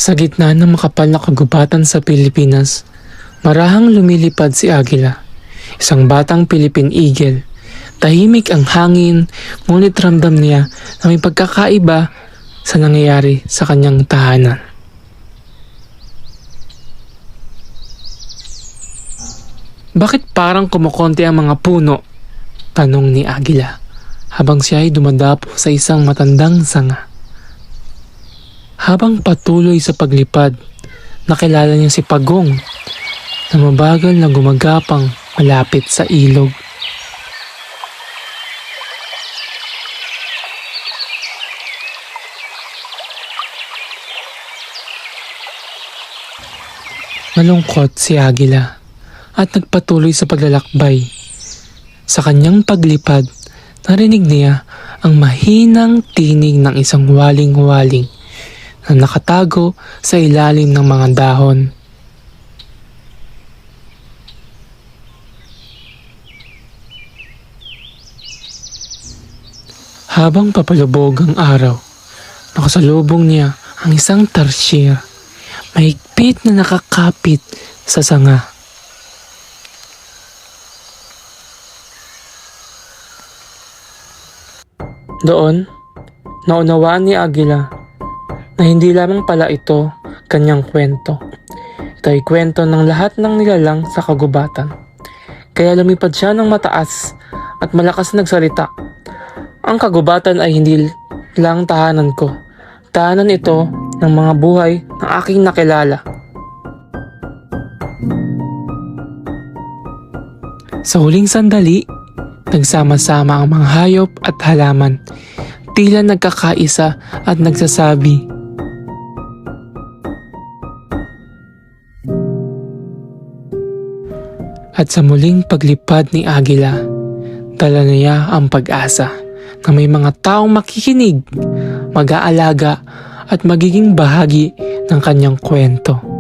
Sa gitna ng makapal na kagubatan sa Pilipinas, marahang lumilipad si Agila, isang batang Philippine Eagle. Tahimik ang hangin, ngunit ramdam niya na may pagkakaiba sa nangyayari sa kanyang tahanan. Bakit parang kumukonti ang mga puno? Tanong ni Agila habang siya ay dumadapo sa isang matandang sanga. Habang patuloy sa paglipad, nakilala niya si Pagong na mabagal na gumagapang malapit sa ilog. Malungkot si Agila at nagpatuloy sa paglalakbay. Sa kanyang paglipad, narinig niya ang mahinang tinig ng isang waling-waling na nakatago sa ilalim ng mga dahon. Habang papalubog ang araw, nakasalubong niya ang isang tarsier, mahigpit na nakakapit sa sanga. Doon, naunawaan ni Agila na hindi lamang pala ito kanyang kwento. Ito ay kwento ng lahat ng nilalang sa kagubatan. Kaya lumipad siya ng mataas at malakas nagsalita. Ang kagubatan ay hindi lang tahanan ko. Tahanan ito ng mga buhay ng aking nakilala. Sa huling sandali, nagsama-sama ang mga hayop at halaman. Tila nagkakaisa at nagsasabi, at sa muling paglipad ni Agila, dala niya ang pag-asa na may mga taong makikinig, mag-aalaga at magiging bahagi ng kanyang kwento.